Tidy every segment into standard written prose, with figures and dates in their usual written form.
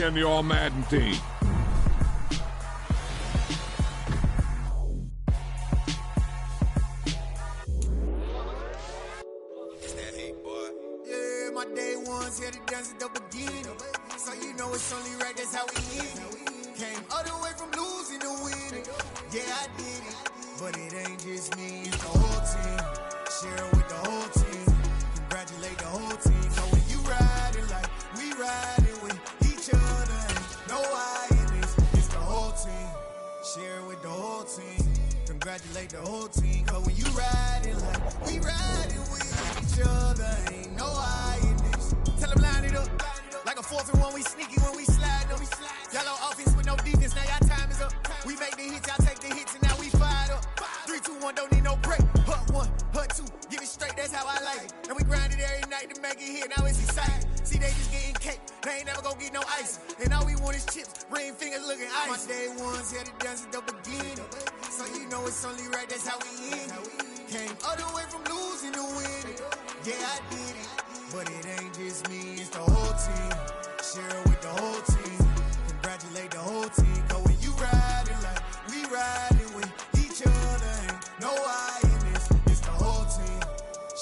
me and your Madden team. Yeah, my day ones here to dance at the beginning. So you know it's only right, that's how we end it. Came all the way from losing to winning. Yeah, I did it. But it ain't just me, it's the whole team. Share it with the whole team. Congratulate the whole team. So when you riding like we riding with each other, ain't no I in this, it's the whole team. Share it with the whole team. Congratulate the whole team. Cause when you riding like we riding with each other, ain't no I in this. Tell them line it up. Like a 4th and 1, we sneaky when we slide them. Yellow offense with no defense, now y'all time is up. We make the hits, y'all take the hits, and now we fired up. 3, 2, 1, don't need no break. Hut 1, hut 2, give it straight, that's how I like it. And we grind it every night to make it hit, now it's exciting. See, they just getting cake, they ain't never gonna get no ice. And all we want is chips, ring fingers looking ice. My day ones here to dance at the beginning. So you know it's only right, that's how we end it. Came all the way from losing to winning. Yeah, I did it. But it ain't just me, it's the whole team. Share it with the whole team. Congratulate the whole team. Cause when you riding like we riding with each other, ain't no I in this, it's the whole team.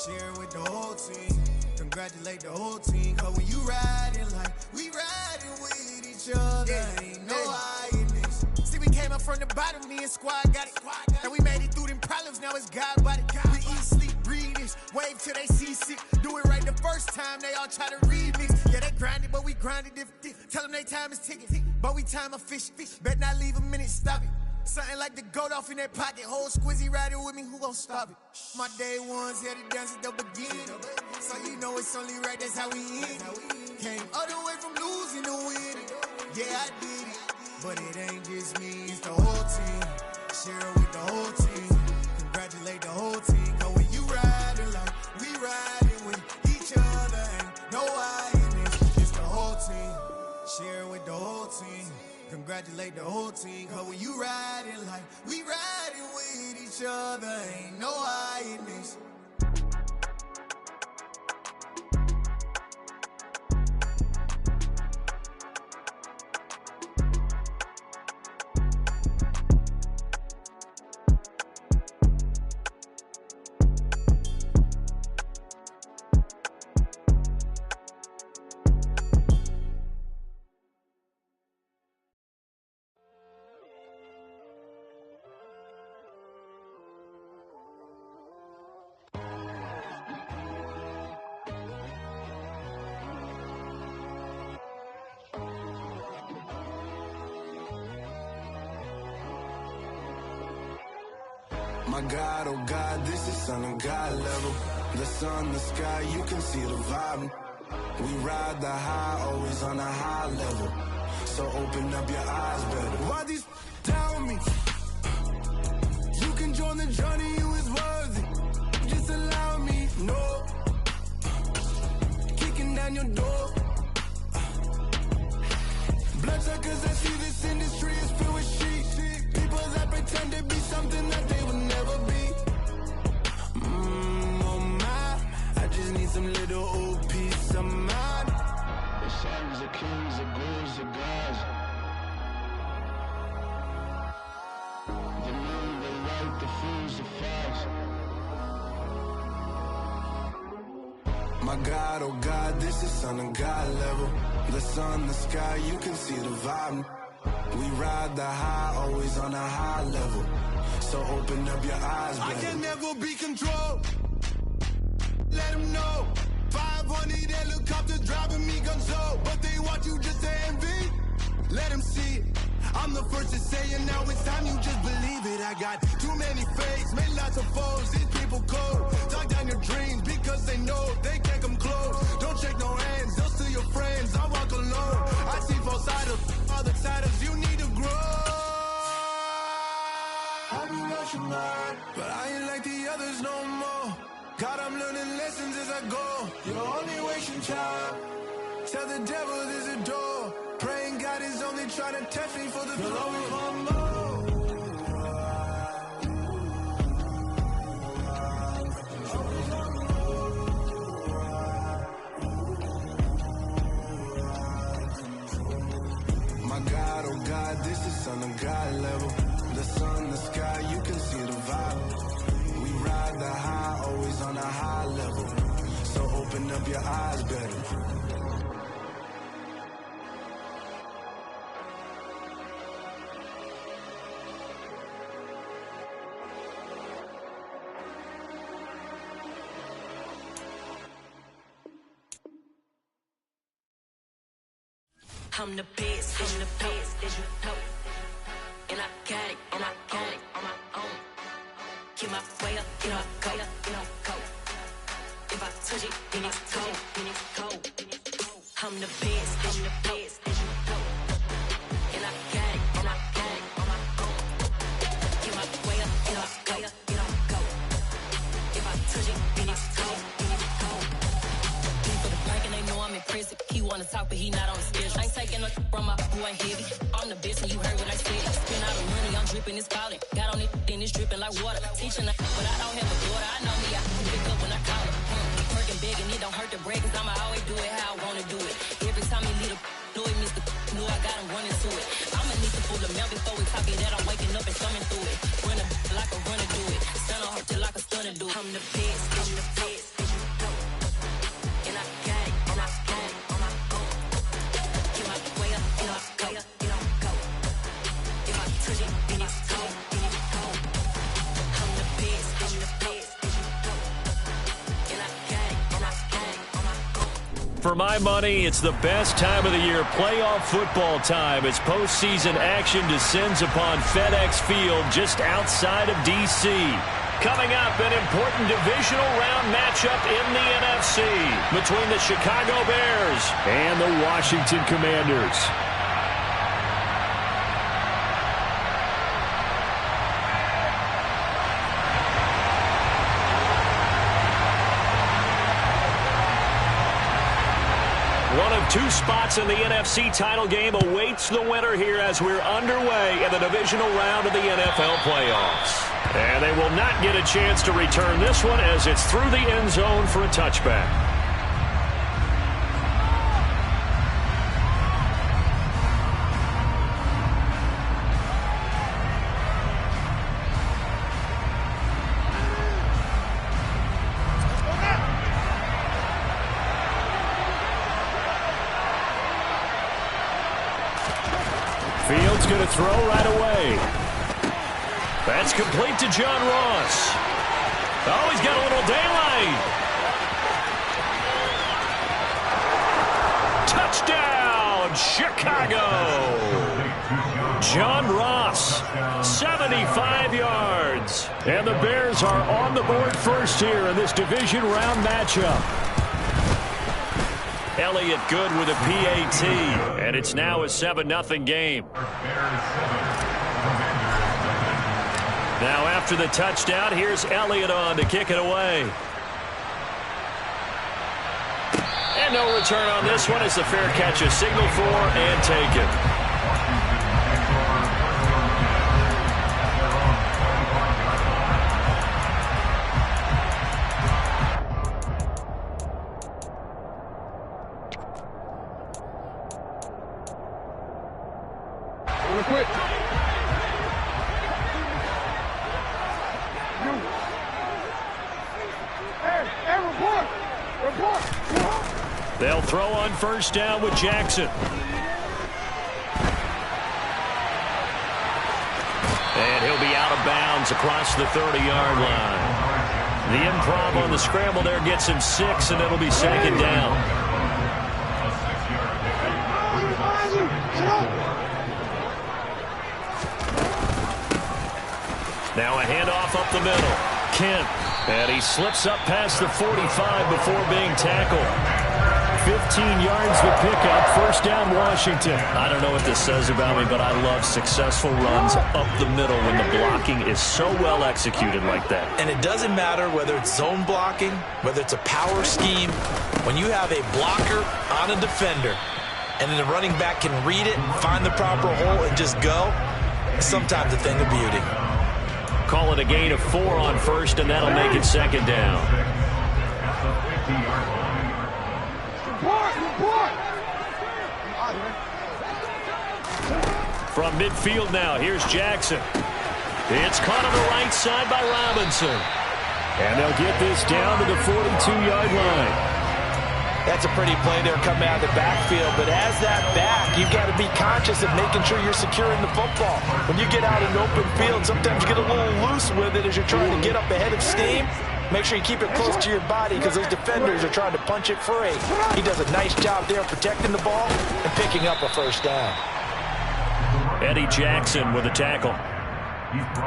Share it with the whole team. Congratulate the whole team. Cause when you riding like we riding with each other, ain't no I in this. See, we came up from the bottom, me and squad got it. And we made it through them problems, now it's God body. We eat, sleep, breathe this, wave till they see sick. Do it right the first time, they all try to remix. Yeah, they grinded, but we grinded different. Tell them they time is ticking, but we time a fish. Bet not leave a minute, stop it. Something like the goat off in their pocket. Whole squizzy riding with me, who gon' stop it? My day ones here to dance at the beginning. So you know it's only right, that's how we end it. Came all the way from losing to winning. Yeah, I did it. But it ain't just me, it's the whole team. Share it with the whole team. Congratulate the whole team. Cause when you riding like we riding with each other, ain't no I in this, it's the whole team. Share it with the whole team. Congratulate the whole team. Cause when you riding like we riding with each other, ain't no I in this. My God, oh God, this is Son of God level. The sun, the sky, you can see the vibe. We ride the high, always on a high level. So open up your eyes better. Why these tell me? You can join the journey, you is worthy. Just allow me, no. Kicking down your door. Bloodsuckers, I see this industry is filled with sheep. People that pretend to be something that they will never be. Oh my, I just need some little old peace of mind. The sons of kings, the ghouls, the gods. The moon, the light, the fools, the facts. My God, oh God, this is Son of God level. The sun, the sky, you can see the vibe. We ride the high, always on a high level. So open up your eyes, baby. I can never be controlled. Let them know. 500 helicopters driving me gonzo. But they want you just to envy. Let them see it. I'm the first to say it, now it's time you just believe it. I got too many fakes, made lots of foes. These people cold. Talk down your dreams because they know they can't come close. Don't shake no hands, they'll steal your friends. I walk alone. I see false idols, other siders, you need to grow. I be rushing mine, but I ain't like the others no more. God, I'm learning lessons as I go. You're only wasting time. Tell the devil there's a door. Praying God is only trying to test me for the glory. My God, oh God, this is Son of God level. The sun, the sky, you can see the vibe. We ride the high, always on a high level. So open up your eyes better. I'm the best, did you know? And I got it on my own. Get my way up, go. If I touch it, then it's cold. I'm the best, did you know? And I got it on my own. Get my way up, go. If I touch it, then it's cold. People the blank and they know I'm impressive. He wanna talk, but he not on the schedule. I ain't taking no from my boy heavy. I'm the best and you heard what I said. Spend all the money, I'm dripping, it's falling. Got on it, then it's dripping like water. Teaching but I don't have a daughter. I know me, I can pick up when I call her. Working big and it don't hurt the break, cause I'ma always do it how I wanna do it. Every time he lead a know it, Mr. Know I got him running to it. I'ma need to pull the mail before we talk it that I'm waking up and coming through it. Run a like a runner do it. Stun on her till like a stunner do it. I'm the best, and I got it, and I got it on my own. Get my way up, go. If I touch it, then it's cold. I'm the best, and I got it, and I got it on my own. For my money, it's the best time of the year, playoff football time, as postseason action descends upon FedEx Field just outside of D.C. Coming up, an important divisional round matchup in the NFC between the Chicago Bears and the Washington Commanders. One of two spots in the NFC title game awaits the winner here as we're underway in the divisional round of the NFL playoffs. And they will not get a chance to return this one as it's through the end zone for a touchback. Fields going to throw right away. That's complete to John Ross. Oh, he's got a little daylight. Touchdown, Chicago. John Ross, 75 yards. And the Bears are on the board first here in this division round matchup. Elliott good with a PAT, and it's now a 7-0 game. Now after the touchdown, here's Elliott on to kick it away. And no return on this one as the fair catch is signaled for and taken. Quick. They'll throw on first down with Jackson. And he'll be out of bounds across the 30-yard line. The improv on the scramble there gets him 6, and it'll be second down. Now a handoff up the middle. Kent. And he slips up past the 45 before being tackled. 15 yards the pickup. First down, Washington. I don't know what this says about me, but I love successful runs up the middle when the blocking is so well executed like that. And it doesn't matter whether it's zone blocking, whether it's a power scheme. When you have a blocker on a defender, and then the running back can read it, find the proper hole, and just go, it's sometimes a thing of beauty. Call it a gain of 4 on first, and that'll make it second down. From midfield now, here's Jackson. It's caught on the right side by Robinson. And they'll get this down to the 42-yard line. That's a pretty play there coming out of the backfield. But as that back, you've got to be conscious of making sure you're securing the football. When you get out in open field, sometimes you get a little loose with it as you're trying to get up ahead of steam. Make sure you keep it close to your body because those defenders are trying to punch it free. He does a nice job there protecting the ball and picking up a first down. Eddie Jackson with a tackle.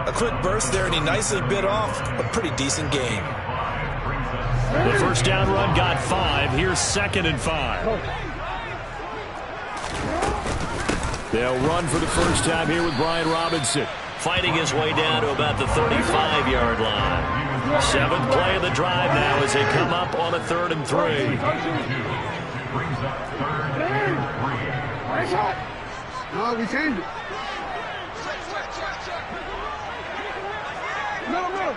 A quick burst there, and he nicely bit off a pretty decent game. The first down run got 5. Here's 2nd and 5. They'll run for the first time here with Brian Robinson. Fighting his way down to about the 35-yard line. 7th play of the drive now as they come up on a 3rd and 3. No, we changed it. No.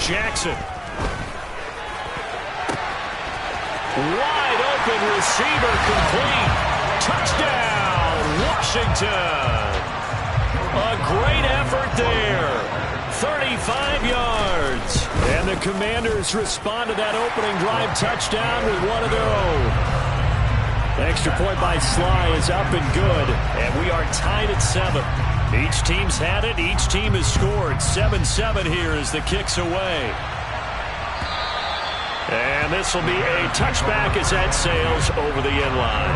Jackson. Wide open receiver complete. Touchdown, Washington. A great effort there. 35 yards. And the Commanders respond to that opening drive touchdown with one of their own. The extra point by Sly is up and good. And we are tied at 7. Each team's had it. Each team has scored. 7-7 here as the kick's away. And this will be a touchback as that sails over the end line.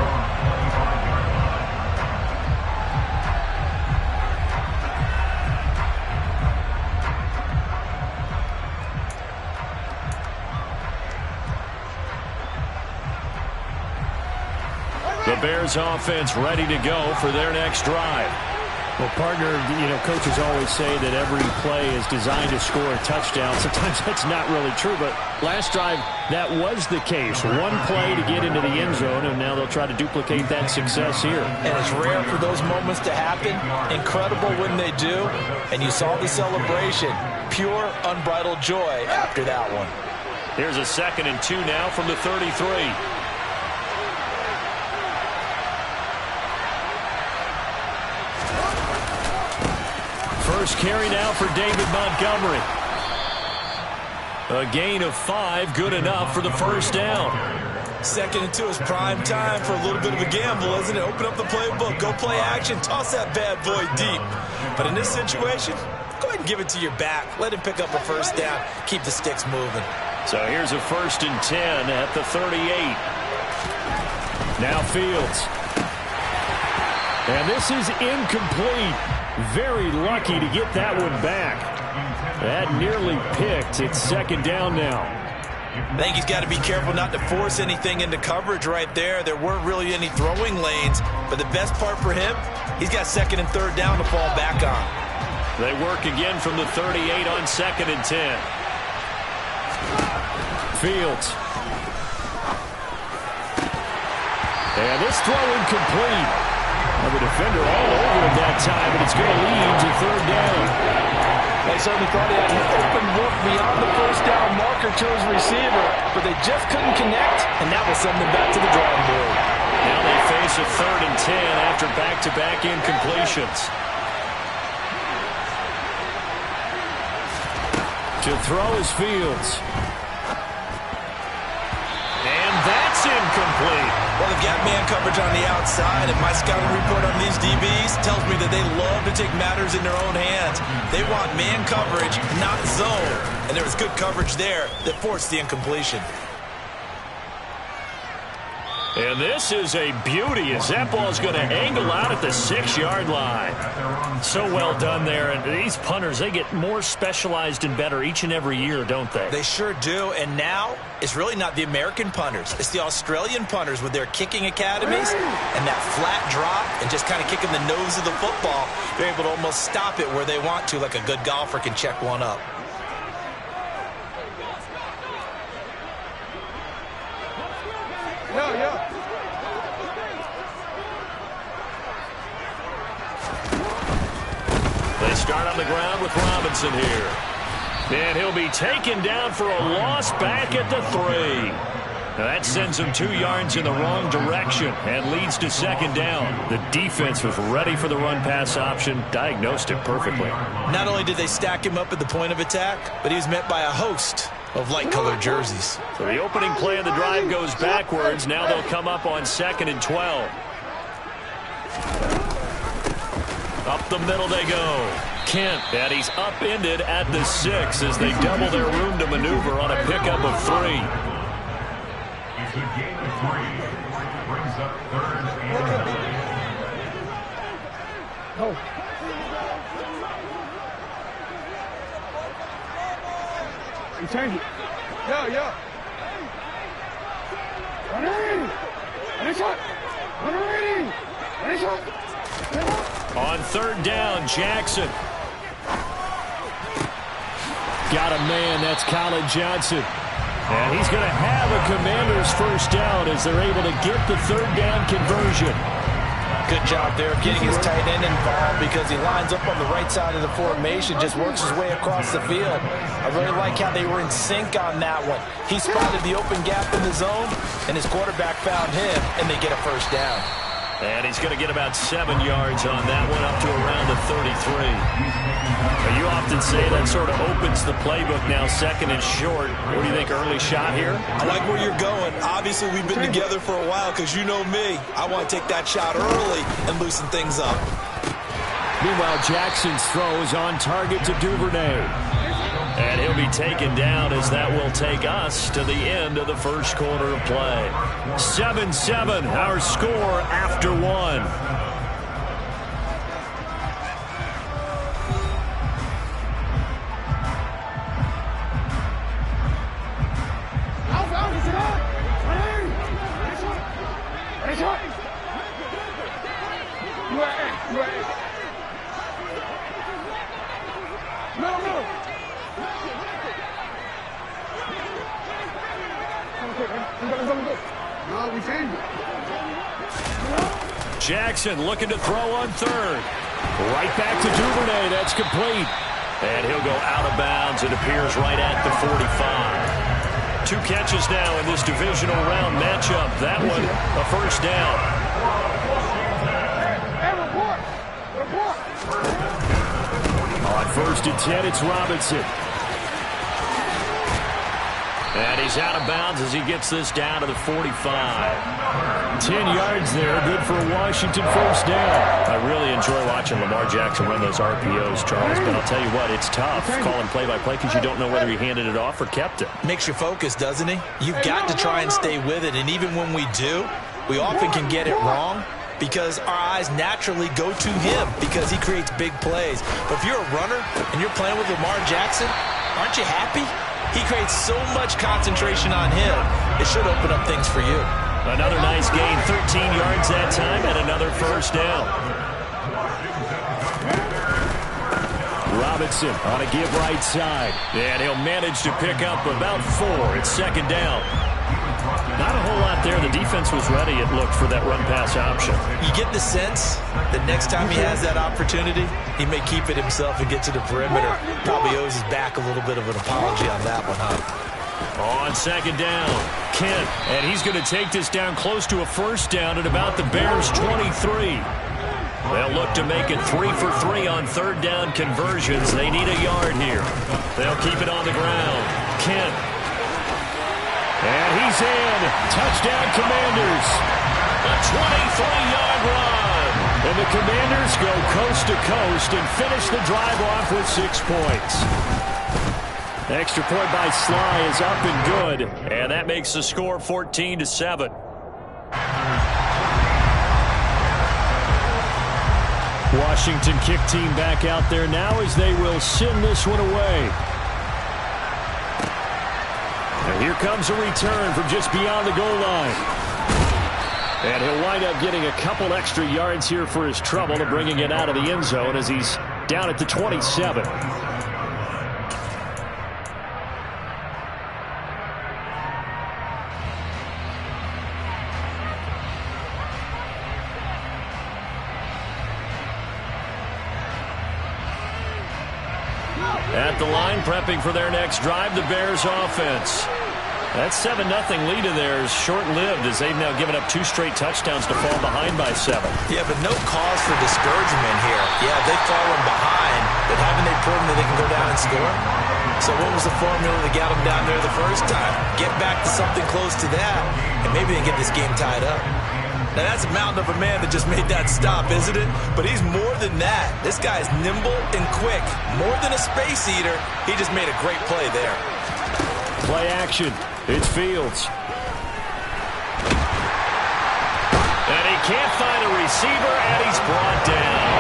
The Bears offense ready to go for their next drive. Well, partner, coaches always say that every play is designed to score a touchdown. Sometimes that's not really true, but last drive, that was the case. One play to get into the end zone, and now they'll try to duplicate that success here. And it's rare for those moments to happen. Incredible when they do. And you saw the celebration. Pure, unbridled joy after that one. Here's a 2nd and 2 now from the 33. First carry now for David Montgomery. A gain of 5, good enough for the first down. 2nd and 2 is prime time for a little bit of a gamble, isn't it? Open up the playbook, go play action, toss that bad boy deep. But in this situation, go ahead and give it to your back. Let him pick up a first down. Keep the sticks moving. So here's a 1st and 10 at the 38. Now Fields. And this is incomplete. Very lucky to get that one back. That nearly picked. It's 2nd down now. I think he's got to be careful not to force anything into coverage right there. There weren't really any throwing lanes. But the best part for him, he's got 2nd and 3rd down to fall back on. They work again from the 38 on 2nd and 10. Fields. And this throw incomplete. The defender all over it that time, but it's going to lead to 3rd down. They certainly thought he had an open look beyond the first down marker to his receiver, but they just couldn't connect, and that will send them back to the drawing board. Now they face a 3rd and 10 after back-to-back incompletions. To throw is Fields. And that's incomplete. Well, they've got man coverage on the outside, and my scouting report on these DBs tells me that they love to take matters in their own hands. They want man coverage, not zone. And there was good coverage there that forced the incompletion. And this is a beauty as that ball is going to angle out at the 6-yard line. So well done there. And these punters, they get more specialized and better each and every year, don't they? They sure do. And now it's really not the American punters. It's the Australian punters with their kicking academies and that flat drop and just kind of kicking the nose of the football. They're able to almost stop it where they want to, like a good golfer can check one up. They start on the ground with Robinson here. And he'll be taken down for a loss back at the 3. Now that sends them 2 yards in the wrong direction and leads to second down. The defense was ready for the run-pass option, diagnosed it perfectly. Not only did they stack him up at the point of attack, but he was met by a host of light-colored jerseys. So the opening play of the drive goes backwards. Now they'll come up on 2nd and 12. Up the middle they go. Kent, and he's upended at the 6 as they double their room to maneuver on a pickup of 3. It's a gain of 3. Brings up 3rd and 8. You change it. Yo. On 3rd down, Jackson. Got a man, that's Colin Johnson. And he's going to have a Commanders first down as they're able to get the 3rd down conversion. Good job there of getting his tight end involved because he lines up on the right side of the formation, just works his way across the field. I really like how they were in sync on that one. He spotted the open gap in the zone, and his quarterback found him, and they get a first down. And he's going to get about 7 yards on that one, up to around the 33. Now, you often say that sort of opens the playbook now, 2nd and short. What do you think, early shot here? I like where you're going. Obviously, we've been together for a while because you know me. I want to take that shot early and loosen things up. Meanwhile, Jackson's throw is on target to Duvernay. And he'll be taken down as that will take us to the end of the first quarter of play. 7-7, our score after 1. Jackson looking to throw on 3rd. Right back to Duvernay. That's complete. And he'll go out of bounds. It appears right at the 45. 2 catches now in this divisional round matchup. That one, a first down. On 1st and 10, it's Robinson. And he's out of bounds as he gets this down to the 45. 10 yards there, good for a Washington first down. I really enjoy watching Lamar Jackson run those RPOs, Charles, but I'll tell you what, it's tough calling play-by-play because you don't know whether he handed it off or kept it. Makes you focus, doesn't he? You've got to try and stay with it, and even when we do, we often can get it wrong because our eyes naturally go to him because he creates big plays. But if you're a runner and you're playing with Lamar Jackson, aren't you happy? He creates so much concentration on him. It should open up things for you. Another nice gain, 13 yards that time, and another first down. Robinson on a give right side. And he'll manage to pick up about 4. It's 2nd down. Not a whole lot there. The defense was ready, it looked, for that run-pass option. You get the sense that next time he has that opportunity, he may keep it himself and get to the perimeter. Probably owes his back a little bit of an apology on that one, huh? On 2nd down, Kent. And he's going to take this down close to a first down at about the Bears' 23. They'll look to make it 3 for 3 on 3rd down conversions. They need a yard here. They'll keep it on the ground. Kent. And he's in. Touchdown, Commanders. A 23-yard run. And the Commanders go coast to coast and finish the drive off with 6 points. Extra point by Sly is up and good. And that makes the score 14-7. Washington kick team back out there now as they will send this one away. And here comes a return from just beyond the goal line. And he'll wind up getting a couple extra yards here for his trouble to bringing it out of the end zone as he's down at the 27. At the line, prepping for their next drive, the Bears offense. That 7-0 lead of theirs short-lived as they've now given up 2 straight touchdowns to fall behind by 7. Yeah, but no cause for discouragement here. Yeah, they've fallen behind, but haven't they proven that they can go down and score? So what was the formula that got them down there the first time? Get back to something close to that, and maybe they get this game tied up. Now, that's a mountain of a man that just made that stop, isn't it? But he's more than that. This guy is nimble and quick. More than a space eater, he just made a great play there. Play action. It's Fields. And he can't find a receiver, and he's brought down.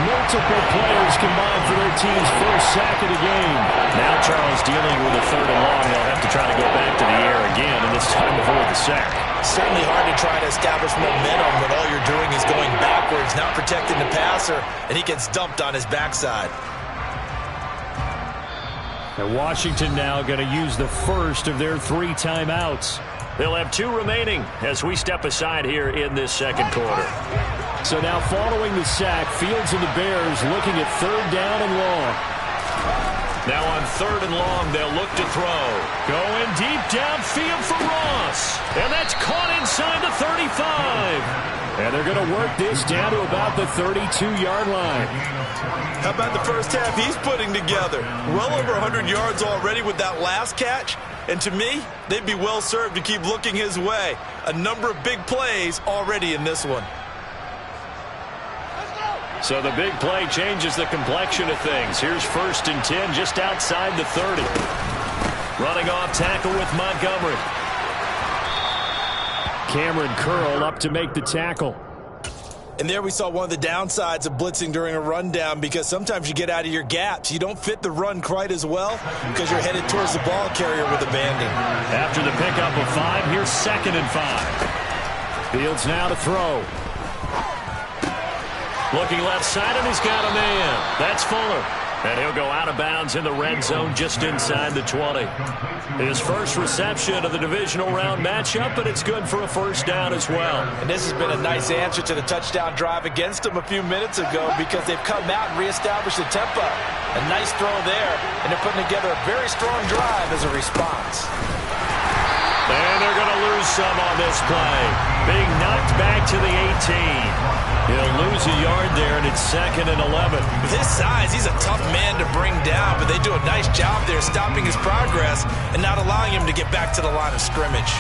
Multiple players combined for their team's first sack of the game. Now Charles dealing with a 3rd and long. They'll have to try to go back to the air again, and this time avoid the sack. Certainly hard to try to establish momentum when all you're doing is going backwards, not protecting the passer, and he gets dumped on his backside. And Washington now going to use the first of their 3 timeouts. They'll have 2 remaining as we step aside here in this second quarter. So now following the sack, Fields and the Bears looking at 3rd down and long. Now on 3rd and long, they'll look to throw. Going deep downfield for Ross. And that's caught inside the 35. And they're going to work this down to about the 32-yard line. How about the first half he's putting together? Well over 100 yards already with that last catch. And to me, they'd be well served to keep looking his way. A number of big plays already in this one. So the big play changes the complexion of things. Here's 1st and 10 just outside the 30. Running off tackle with Montgomery. Cameron Curl up to make the tackle. And there we saw one of the downsides of blitzing during a rundown, because sometimes you get out of your gaps. You don't fit the run quite as well because you're headed towards the ball carrier with abandon. After the pickup of 5, here's 2nd and 5. Fields now to throw. Looking left side, and he's got a man. That's Fuller. And he'll go out of bounds in the red zone just inside the 20. His first reception of the divisional round matchup, but it's good for a 1st down as well. And this has been a nice answer to the touchdown drive against them a few minutes ago, because they've come out and reestablished the tempo. A nice throw there, and they're putting together a very strong drive as a response. And they're going to lose some on this play. Being knocked back to the 18. He'll lose a yard there, and it's 2nd and 11. With his size, he's a tough man to bring down, but they do a nice job there stopping his progress and not allowing him to get back to the line of scrimmage.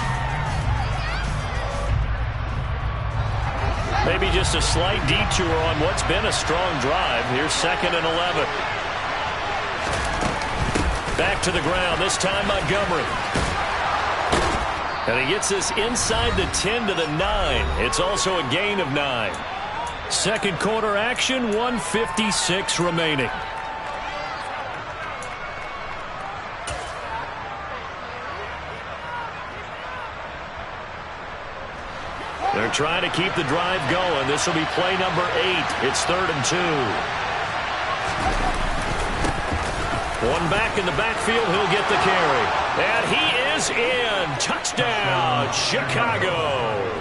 Maybe just a slight detour on what's been a strong drive. Here's 2nd and 11. Back to the ground, this time Montgomery. And he gets this inside the 10 to the 9. It's also a gain of 9. Second quarter action, 1:56 remaining. They're trying to keep the drive going. This will be play number 8. It's 3rd and 2. One back in the backfield. He'll get the carry. And he is in. Touchdown, Chicago.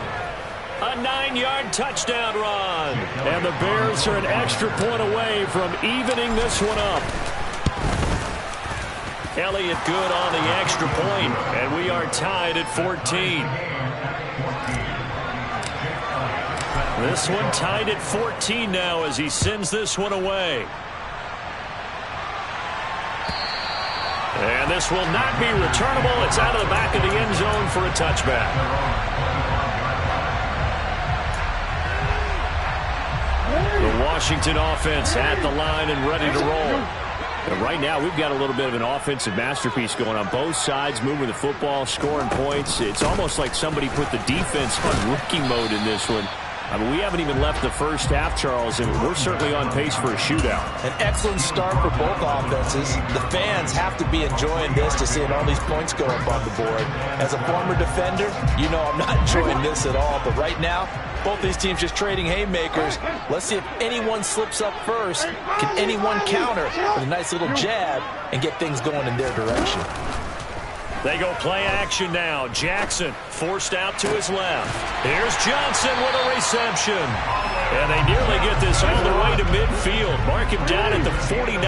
A 9-yard touchdown run. And the Bears are an extra point away from evening this one up. Elliott good on the extra point, and we are tied at 14. This one tied at 14 now as he sends this one away. And this will not be returnable. It's out of the back of the end zone for a touchback. The Washington offense at the line and ready to roll. And right now, we've got a little bit of an offensive masterpiece going on both sides, moving the football, scoring points. It's almost like somebody put the defense on rookie mode in this one. I mean, we haven't even left the first half, Charles, and we're certainly on pace for a shootout. An excellent start for both offenses. The fans have to be enjoying this, to seeing all these points go up on the board. As a former defender, you know I'm not enjoying this at all. But right now, both these teams just trading haymakers. Let's see if anyone slips up first. Can anyone counter with a nice little jab and get things going in their direction? They go play action now. Jackson forced out to his left. Here's Johnson with a reception. And they nearly get this all the way to midfield. Mark him down at the 49.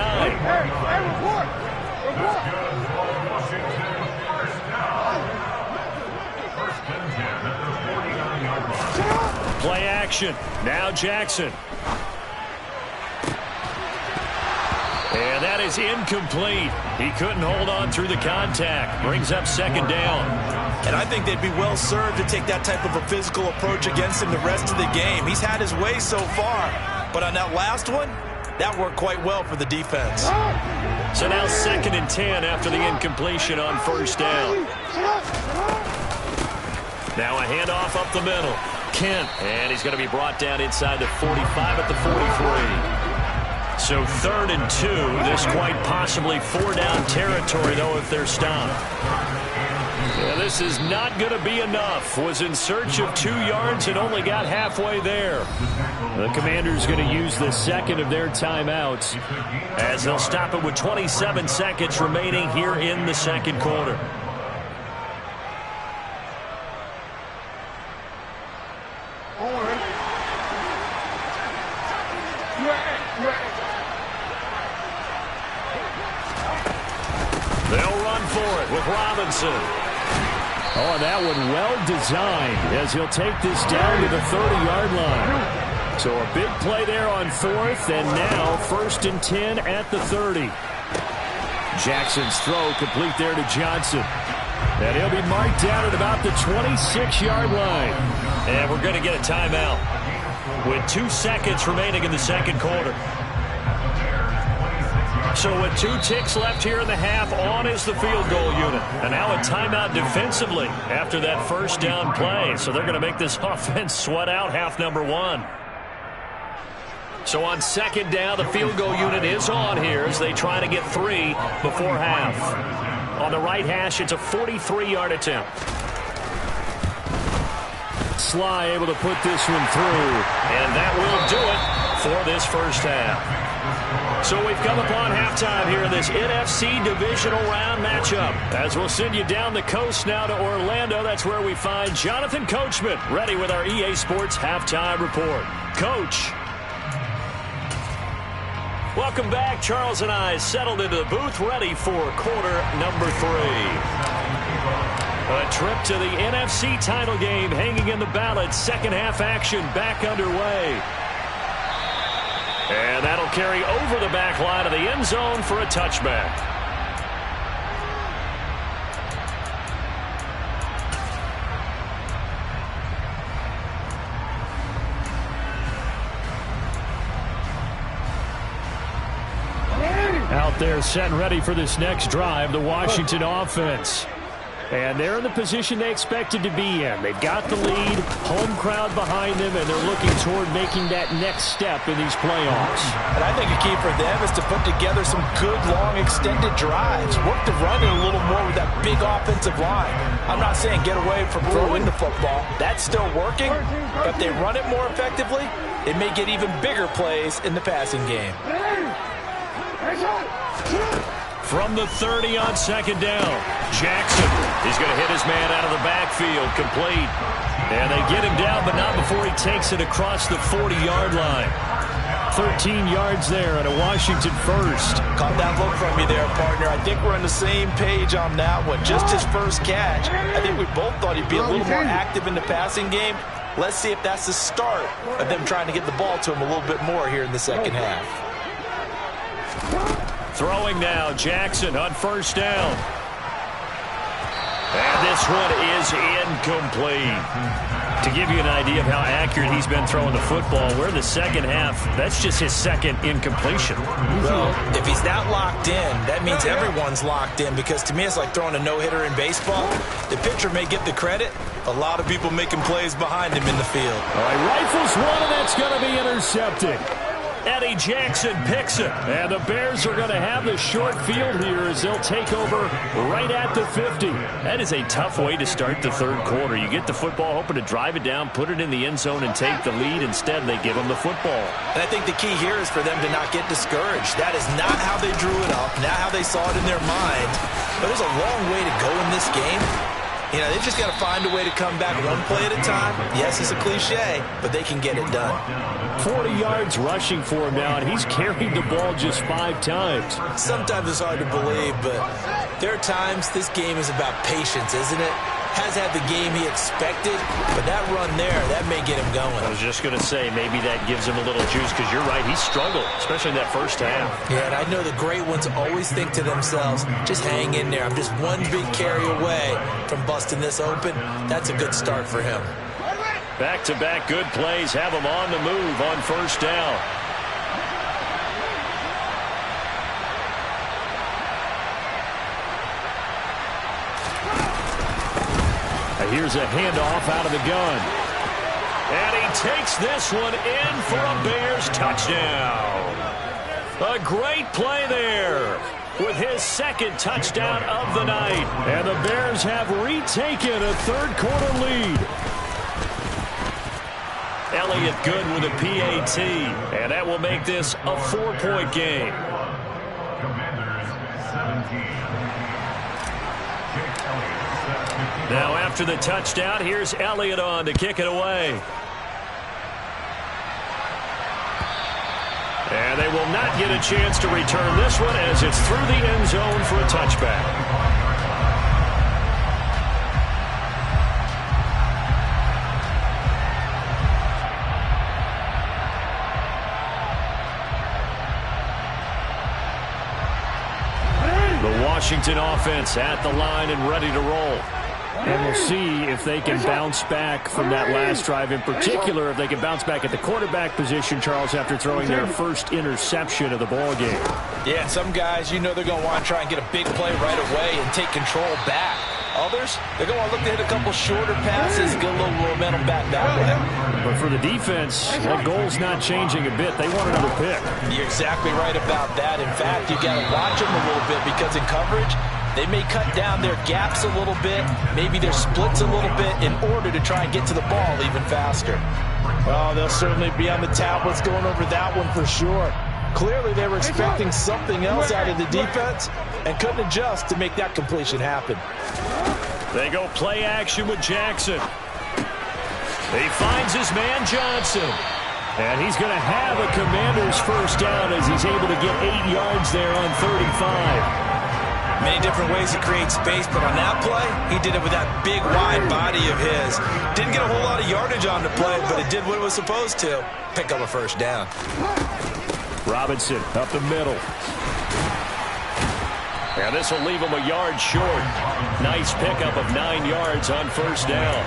Play action. Now Jackson. And that is incomplete. He couldn't hold on through the contact. Brings up second down. And I think they'd be well served to take that type of a physical approach against him the rest of the game. He's had his way so far. But on that last one, that worked quite well for the defense. So now 2nd and 10 after the incompletion on first down. Now a handoff up the middle. Kent. And he's going to be brought down inside the 45 at the 43. So 3rd and 2. This quite possibly 4-down territory, though, if they're stopped. Yeah, this is not going to be enough. Was in search of 2 yards and only got halfway there. The Commanders going to use the second of their timeouts as they'll stop it with 27 seconds remaining here in the second quarter. They'll run for it with Robinson. Oh, that one well designed as he'll take this down to the 30-yard line. So a big play there on 4th, and now 1st and 10 at the 30. Jackson's throw complete there to Johnson. And he'll be marked down at about the 26-yard line. And we're going to get a timeout with 2 seconds remaining in the second quarter. So with 2 ticks left here in the half, on is the field goal unit. And now a timeout defensively after that first down play. So they're going to make this offense sweat out half number 1. So on 2nd down, the field goal unit is on here as they try to get 3 before half. On the right hash, it's a 43-yard attempt. Sly able to put this one through. And that will do it for this first half. So we've come upon halftime here in this NFC Divisional Round matchup. As we'll send you down the coast now to Orlando. That's where we find Jonathan Coachman ready with our EA Sports Halftime Report. Coach. Welcome back. Charles and I settled into the booth ready for quarter number 3. A trip to the NFC title game hanging in the balance. Second half action back underway. And that'll carry over the back line of the end zone for a touchback. Out there set and ready for this next drive, the Washington offense. And they're in the position they expected to be in. They've got the lead, home crowd behind them, and they're looking toward making that next step in these playoffs. And I think a key for them is to put together some good, long, extended drives. Work the run in a little more with that big offensive line. I'm not saying get away from throwing the football. That's still working. But if they run it more effectively, they may get even bigger plays in the passing game. From the 30 on 2nd down, Jackson is going to hit his man out of the backfield, complete. And they get him down, but not before he takes it across the 40-yard line. 13 yards there and a Washington first. Caught that look from you there, partner. I think we're on the same page on that one. Just his first catch. I think we both thought he'd be a little more active in the passing game. Let's see if that's the start of them trying to get the ball to him a little bit more here in the second half. Throwing now, Jackson on first down. And this one is incomplete. To give you an idea of how accurate he's been throwing the football, we're in the second half. That's just his second incompletion. Well, if he's not locked in, that means everyone's locked in, because to me it's like throwing a no-hitter in baseball. The pitcher may get the credit. A lot of people making plays behind him in the field. All right, rifles one, and that's going to be intercepted. Eddie Jackson picks it, and the Bears are going to have the short field here as they'll take over right at the 50. That is a tough way to start the third quarter. You get the football, hoping to drive it down, put it in the end zone, and take the lead. Instead, they give them the football. And I think the key here is for them to not get discouraged. That is not how they drew it up, not how they saw it in their mind. But there's a long way to go in this game. You know, they've just got to find a way to come back one play at a time. Yes, it's a cliche, but they can get it done. 40 yards rushing for him now, and he's carried the ball just 5 times. Sometimes it's hard to believe, but there are times this game is about patience, isn't it? has had the game he expected, but that run there, that may get him going. I was just going to say, maybe that gives him a little juice, because you're right, he struggled, especially in that first half. Yeah, and I know the great ones always think to themselves, just hang in there. I'm just one big carry away from busting this open. That's a good start for him. Back-to-back good plays have him on the move on first down. Here's a handoff out of the gun. And he takes this one in for a Bears touchdown. A great play there with his second touchdown of the night. And the Bears have retaken a third-quarter lead. Elliott good with a PAT. And that will make this a 4-point game. Commanders 17. Now after the touchdown, here's Elliott on to kick it away. And they will not get a chance to return this one as it's through the end zone for a touchback. Washington offense at the line and ready to roll. And we'll see if they can bounce back from that last drive, in particular if they can bounce back at the quarterback position, Charles, after throwing their first interception of the ball game. Yeah, some guys, you know they're going to want to try and get a big play right away and take control back. Others, they're going to look to hit a couple shorter passes, get a little momentum back that way. But for the defense, that goal's not changing a bit. They want another pick. You're exactly right about that. In fact, you got to watch them a little bit because in coverage, they may cut down their gaps a little bit, maybe their splits a little bit in order to try and get to the ball even faster. Oh, they'll certainly be on the tablets going over that one for sure. Clearly, they were expecting something else out of the defense and couldn't adjust to make that completion happen. They go play action with Jackson. He finds his man Johnson. And he's going to have a Commander's first down as he's able to get 8 yards there on 35. Many different ways to create space, but on that play, he did it with that big, wide body of his. Didn't get a whole lot of yardage on the play, but it did what it was supposed to. Pick up a first down. Robinson up the middle. And this will leave him a yard short. Nice pickup of 9 yards on first down.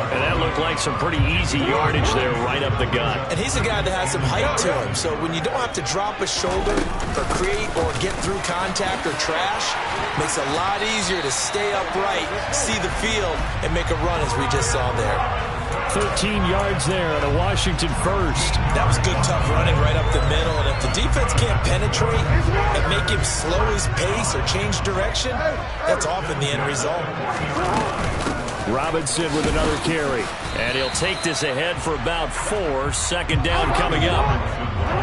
And that looked like some pretty easy yardage there right up the gut. And he's a guy that has some height to him, so when you don't have to drop a shoulder or create or get through contact or trash, makes it a lot easier to stay upright, see the field, and make a run as we just saw there. 13 yards there on a Washington first. That was good, tough running right up the middle, and if the defense can't penetrate and make him slow his pace or change direction, that's often the end result. Robinson with another carry. And he'll take this ahead for about 4. Second down coming up.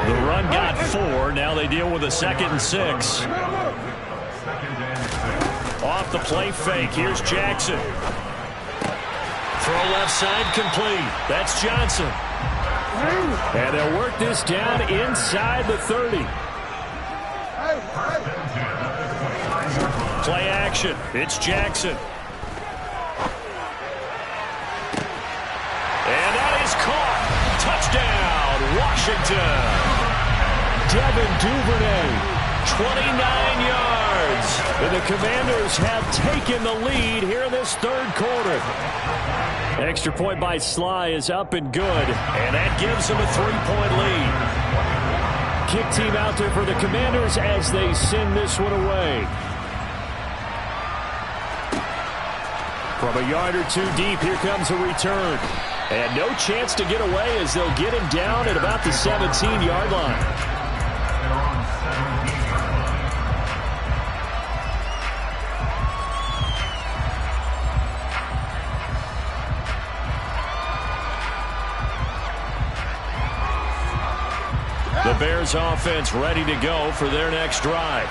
The run got 4. Now they deal with a 2nd and 6. Off the play fake. Here's Jackson. Throw left side complete. That's Johnson. And they'll work this down inside the 30. Play action. It's Jackson. And that is caught. Touchdown, Washington. Devin Duvernay, 29 yards. And the Commanders have taken the lead here in this third quarter. Extra point by Sly is up and good. And that gives them a 3-point lead. Kick team out there for the Commanders as they send this one away. From a yard or 2 deep, here comes a return. And no chance to get away as they'll get him down at about the 17-yard line. The Bears offense ready to go for their next drive.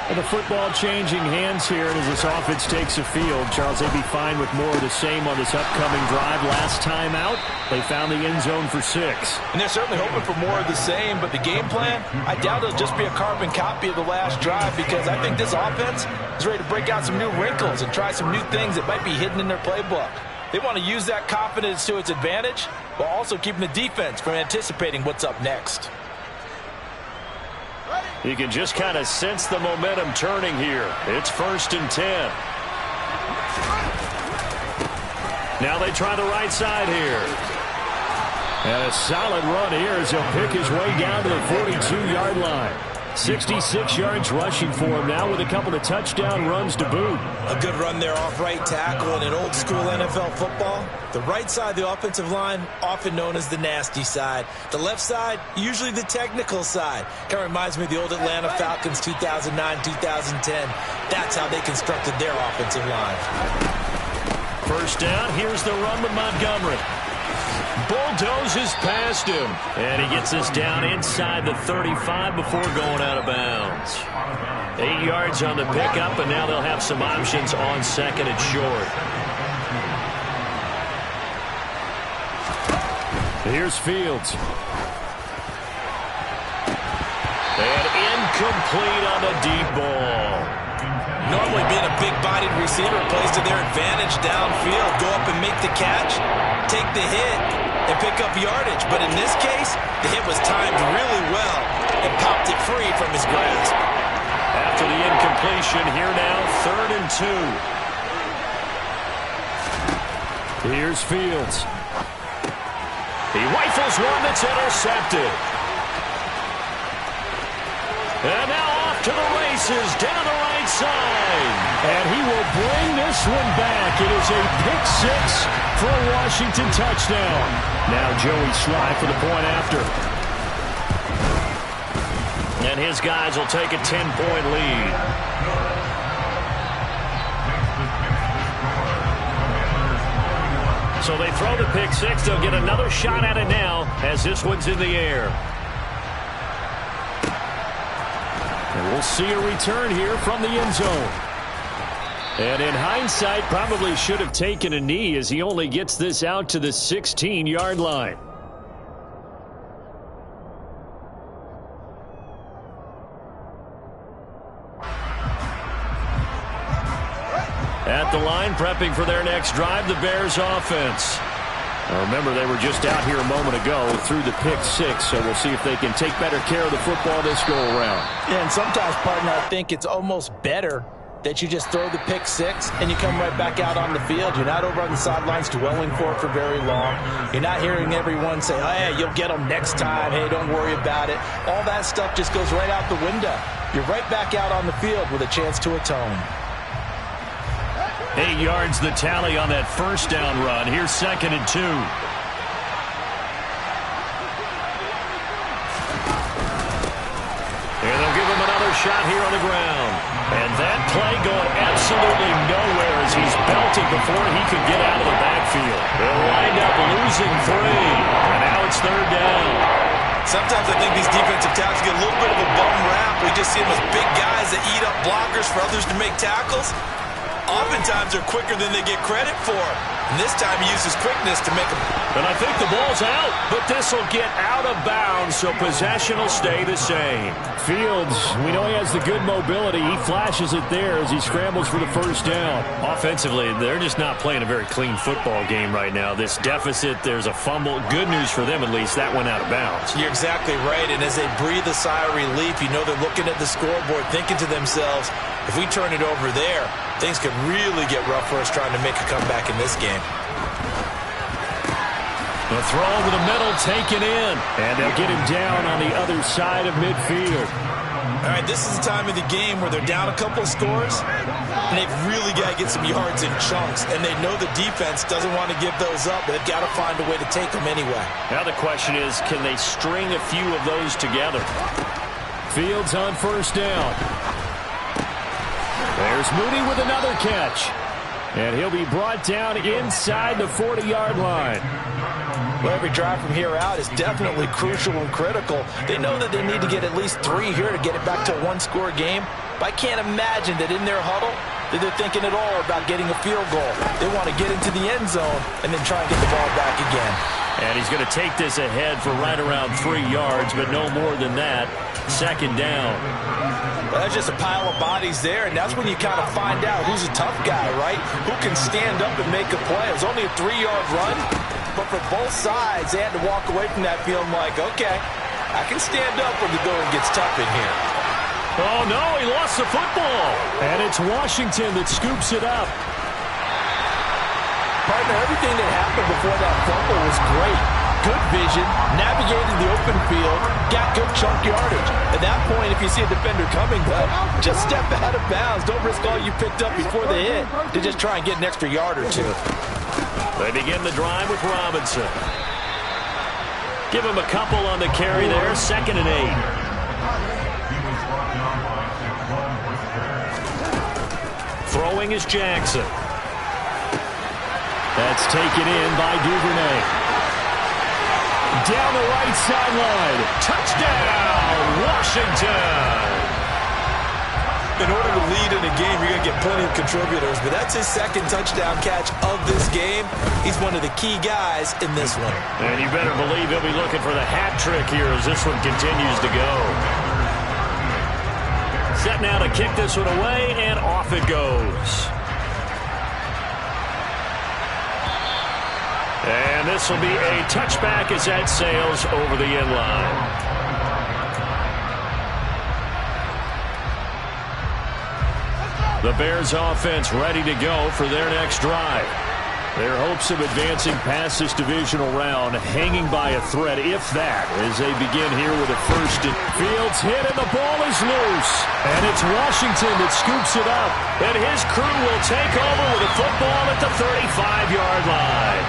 And the football changing hands here as this offense takes the field. Charles, they'd be fine with more of the same on this upcoming drive. Last time out, They found the end zone for 6. And they're certainly hoping for more of the same, but the game plan, I doubt it'll just be a carbon copy of the last drive, because I think this offense is ready to break out some new wrinkles and try some new things that might be hidden in their playbook. They want to use that confidence to its advantage while also keeping the defense from anticipating what's up next. You can just kind of sense the momentum turning here. It's 1st and 10. Now they try the right side here. And a solid run here as he'll pick his way down to the 42-yard line. 66 yards rushing for him now with a couple of touchdown runs to boot. A good run there off right tackle in an old-school NFL football. The right side of the offensive line, often known as the nasty side. The left side, usually the technical side. Kind of reminds me of the old Atlanta Falcons 2009-2010. That's how they constructed their offensive line. First down, here's the run with Montgomery. Bulldozes past him. And he gets this down inside the 35 before going out of bounds. 8 yards on the pickup, and now they'll have some options on 2nd and short. Here's Fields. And incomplete on the deep ball. Normally being a big-bodied receiver plays to their advantage downfield. Go up and make the catch, take the hit, and pick up yardage. But in this case, the hit was timed really well and popped it free from his grasp. After the incompletion, here now, 3rd and 2. Here's Fields. He rifles one that's intercepted. And now off to the races, down the right side. And he will bring this one back. It is a pick 6 for a Washington touchdown. Now Joey Sly for the point after. And his guys will take a 10-point lead. So they throw the pick 6. They'll get another shot at it now as this one's in the air. And we'll see a return here from the end zone. And in hindsight, probably should have taken a knee as he only gets this out to the 16-yard line. At the line, prepping for their next drive, the Bears offense. Now remember, they were just out here a moment ago through the pick 6, so we'll see if they can take better care of the football this go-around. Yeah, and sometimes, partner, I think it's almost better that you just throw the pick 6 and you come right back out on the field. You're not over on the sidelines dwelling for it for very long. You're not hearing everyone say, oh, hey, you'll get them next time. Hey, don't worry about it. All that stuff just goes right out the window. You're right back out on the field with a chance to atone. 8 yards the tally on that first down run. Here's 2nd and 2. And they'll give him another shot here on the ground. And that play going absolutely nowhere as he's belted before he could get out of the backfield. They'll wind up losing 3. And now it's 3rd down. Sometimes I think these defensive tackles get a little bit of a bum rap. We just see them as big guys that eat up blockers for others to make tackles. Oftentimes they're quicker than they get credit for. And this time he uses quickness to make them. And I think the ball's out, but this will get out of bounds, so possession will stay the same. Fields, we know he has the good mobility. He flashes it there as he scrambles for the first down. Offensively, they're just not playing a very clean football game right now. This deficit, there's a fumble. Good news for them, at least. That went out of bounds. You're exactly right, and as they breathe a sigh of relief, you know they're looking at the scoreboard, thinking to themselves, if we turn it over there, things could really get rough for us trying to make a comeback in this game. The throw over the middle, taken in. And they'll get him down on the other side of midfield. All right, this is the time of the game where they're down a couple of scores, and they've really got to get some yards in chunks. And they know the defense doesn't want to give those up, but they've got to find a way to take them anyway. Now the question is, can they string a few of those together? Fields on first down. There's Mooney with another catch. And he'll be brought down inside the 40-yard line. Well, every drive from here out is definitely crucial and critical. They know that they need to get at least 3 here to get it back to a one-score game. But I can't imagine that in their huddle that they're thinking at all about getting a field goal. They want to get into the end zone and then try and get the ball back again. And he's going to take this ahead for right around 3 yards, but no more than that. Second down. Well, that's just a pile of bodies there, and that's when you kind of find out who's a tough guy, right? Who can stand up and make a play. It was only a 3-yard run, but for both sides, they had to walk away from that feeling like, okay, I can stand up when the going gets tough in here. Oh, no, he lost the football. And it's Washington that scoops it up. Partner, everything that happened before that fumble was great. Good vision, navigated the open field, got good chunk yardage. At that point, if you see a defender coming, though, just step out of bounds. Don't risk all you picked up before the hit to just try and get an extra yard or two. They begin the drive with Robinson. Give him a couple on the carry there. 2nd and 8. Throwing is Jackson. That's taken in by Duvernay. Down the right sideline. Touchdown, Washington. In order to lead in a game, you're going to get plenty of contributors, but that's his 2nd touchdown catch of this game. He's one of the key guys in this one. And you better believe he'll be looking for the hat trick here as this one continues to go. Set now to kick this one away, and off it goes. And this will be a touchback as that sails over the end line. The Bears offense ready to go for their next drive. Their hopes of advancing past this divisional round hanging by a thread, if that, as they begin here with a first. Fields hit and the ball is loose. And it's Washington that scoops it up. And his crew will take over with a football at the 35-yard line.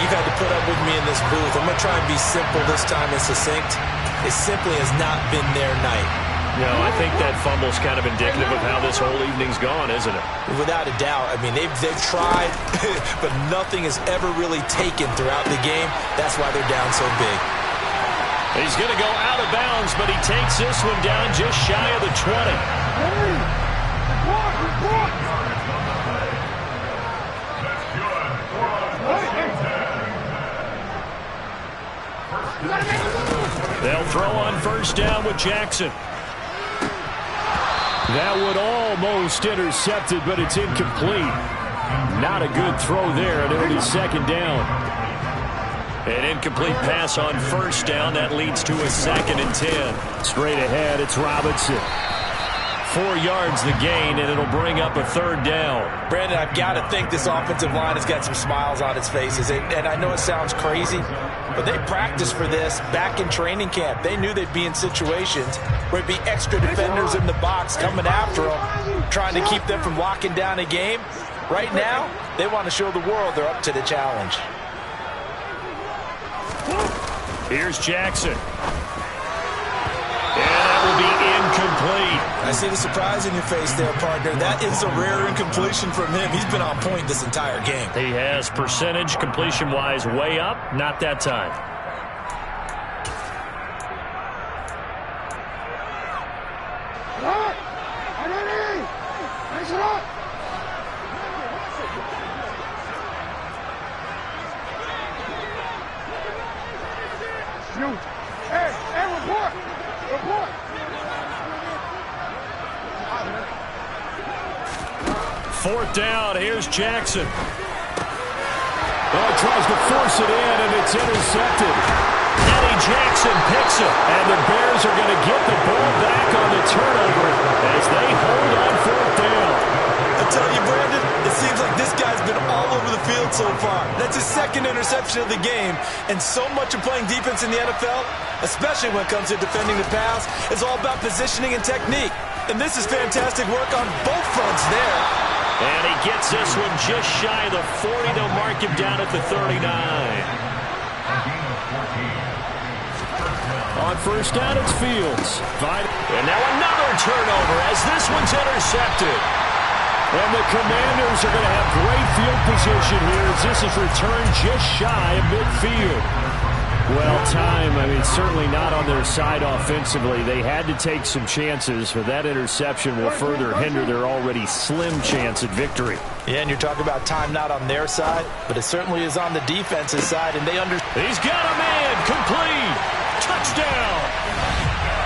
You've had to put up with me in this booth. I'm going to try and be simple this time and succinct. It simply has not been their night. No, I think that fumble's kind of indicative of how this whole evening's gone, isn't it? Without a doubt. I mean, they've tried, but nothing has ever really taken throughout the game. That's why they're down so big. He's going to go out of bounds, but he takes this one down just shy of the 20. They'll throw on first down with Jackson. That would almost intercepted, but it's incomplete. Not a good throw there, and it'll be 2nd down. An incomplete pass on first down. That leads to a 2nd and 10. Straight ahead, it's Robinson. 4 yards the gain, and it'll bring up a 3rd down. Brandon, I've got to think this offensive line has got some smiles on its faces. And I know it sounds crazy, but they practiced for this back in training camp. They knew they'd be in situations where it'd be extra defenders in the box coming after them, trying to keep them from locking down a game. Right now, they want to show the world they're up to the challenge. Here's Jackson. And that will be incomplete. I see the surprise in your face there, partner. That is a rare incompletion from him. He's been on point this entire game. He has percentage completion-wise way up. Not that time. Fourth down, here's Jackson. Oh, tries to force it in, and it's intercepted. Eddie Jackson picks it. And the Bears are going to get the ball back on the turnover as they hold on 4th down. I tell you, Brandon, it seems like this guy's been all over the field so far. That's his 2nd interception of the game. And so much of playing defense in the NFL, especially when it comes to defending the pass, is all about positioning and technique. And this is fantastic work on both fronts there. And he gets this one just shy of the 40. They'll mark him down at the 39. On first down, it's Fields. And now another turnover as this one's intercepted. And the Commanders are going to have great field position here as this is returned just shy of midfield. Well, time, I mean, certainly not on their side offensively. They had to take some chances, but that interception will further hinder their already slim chance at victory. Yeah, and you're talking about time not on their side, but it certainly is on the defensive side, and they understand. He's got a man, complete, touchdown.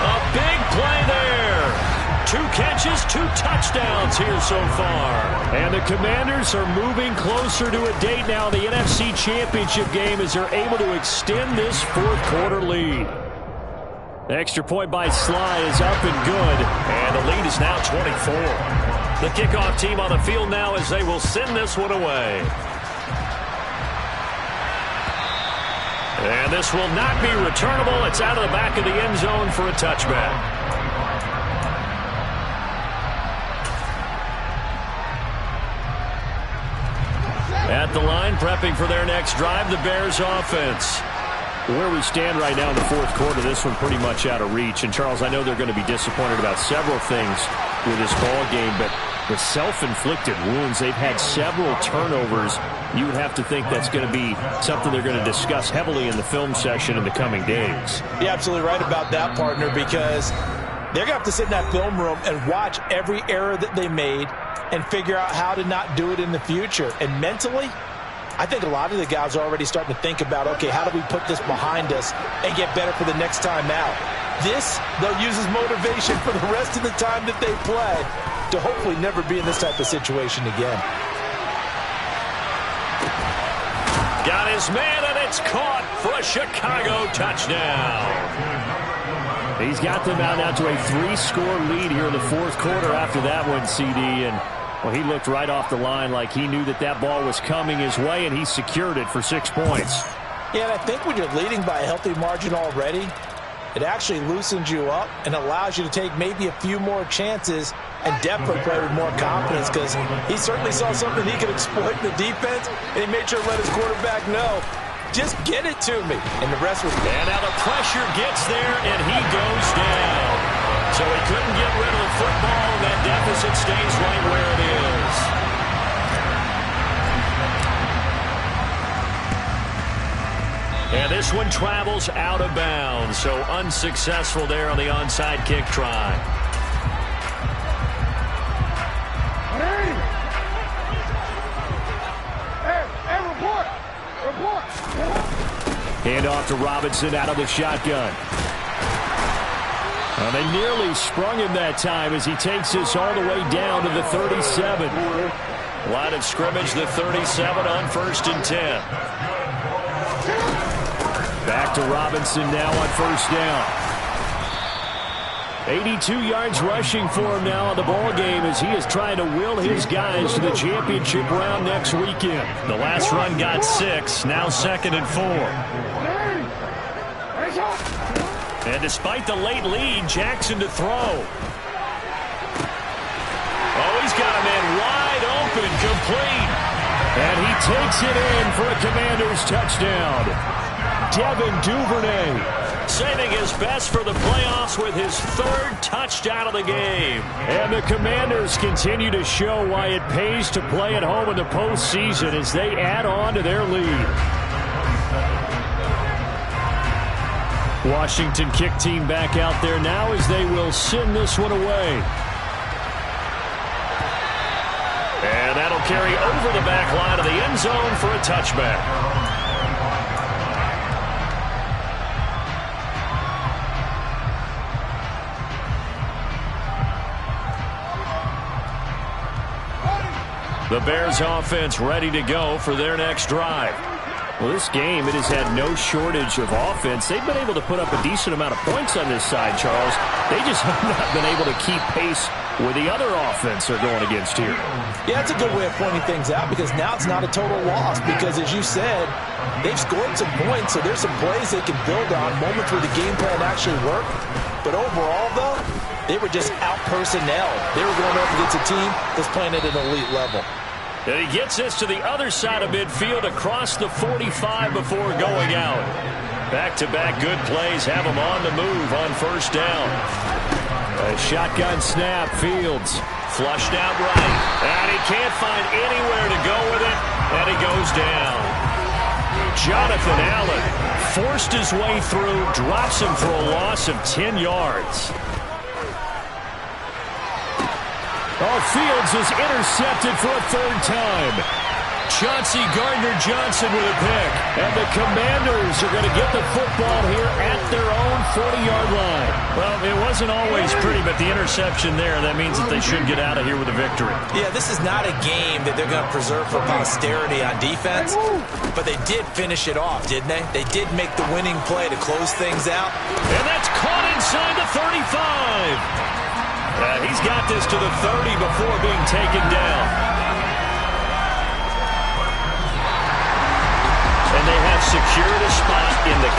A big play there. 2 catches, 2 touchdowns here so far. And the Commanders are moving closer to a date now, the NFC Championship game, as they're able to extend this fourth-quarter lead. The extra point by Sly is up and good, and the lead is now 24. The kickoff team on the field now as they will send this one away. And this will not be returnable. It's out of the back of the end zone for a touchback. At the line, prepping for their next drive, the Bears offense. Where we stand right now in the fourth quarter, this one pretty much out of reach. And, Charles, I know they're going to be disappointed about several things with this ball game, but the self-inflicted wounds, they've had several turnovers. You would have to think that's going to be something they're going to discuss heavily in the film session in the coming days. You're absolutely right about that, partner, because they're going to have to sit in that film room and watch every error that they made and figure out how to not do it in the future. And mentally, I think a lot of the guys are already starting to think about, okay, how do we put this behind us and get better for the next time out? This, they'll use as motivation for the rest of the time that they play to hopefully never be in this type of situation again. Got his man, and it's caught for a Chicago touchdown. He's got them out now to a 3-score lead here in the fourth quarter after that one, CD. And, well, he looked right off the line like he knew that that ball was coming his way, and he secured it for 6 points. Yeah, and I think when you're leading by a healthy margin already, it actually loosens you up and allows you to take maybe a few more chances and definitely play with more confidence, because he certainly saw something he could exploit in the defense, and he made sure to let his quarterback know, just get it to me. And the rest was... And now the pressure gets there, and he goes down. So he couldn't get rid of the football, and that deficit stays right where it is. And this one travels out of bounds, so unsuccessful there on the onside kick try. Hand off to Robinson out of the shotgun. Well, they nearly sprung him that time as he takes this all the way down to the 37. Line of scrimmage, the 37 on 1st and 10. Back to Robinson now on 1st down. 82 yards rushing for him now on the ball game as he is trying to will his guys to the championship round next weekend. The last run got 6, now 2nd and 4. And despite the late lead, Jackson to throw. Oh, he's got a man wide open, complete. And he takes it in for a Commanders touchdown. Devin Duvernay. Saving his best for the playoffs with his 3rd touchdown of the game. And the Commanders continue to show why it pays to play at home in the postseason as they add on to their lead. Washington kick team back out there now as they will send this one away. And that'll carry over the back line of the end zone for a touchback. The Bears offense ready to go for their next drive. Well, this game, it has had no shortage of offense. They've been able to put up a decent amount of points on this side, Charles. They just have not been able to keep pace with the other offense they're going against here. Yeah, that's a good way of pointing things out, because now it's not a total loss, because as you said, they've scored some points, so there's some plays they can build on, moments where the game plan actually worked. But overall, though, they were just out-personnel. They were going up against a team that's playing at an elite level. And he gets this to the other side of midfield across the 45 before going out. Back-to-back good plays have him on the move on 1st down. A shotgun snap, Fields flushed out right. And he can't find anywhere to go with it, and he goes down. Jonathan Allen forced his way through, drops him for a loss of 10 yards. Oh, Fields is intercepted for a third time. Chauncey Gardner-Johnson with a pick. And the Commanders are going to get the football here at their own 40-yard line. Well, it wasn't always pretty, but the interception there, that means that they should get out of here with a victory. Yeah, this is not a game that they're going to preserve for posterity on defense, but they did finish it off, didn't they? They did make the winning play to close things out. And that's caught inside the 35. He's got this to the 30 before being taken down. And they have secured a spot in the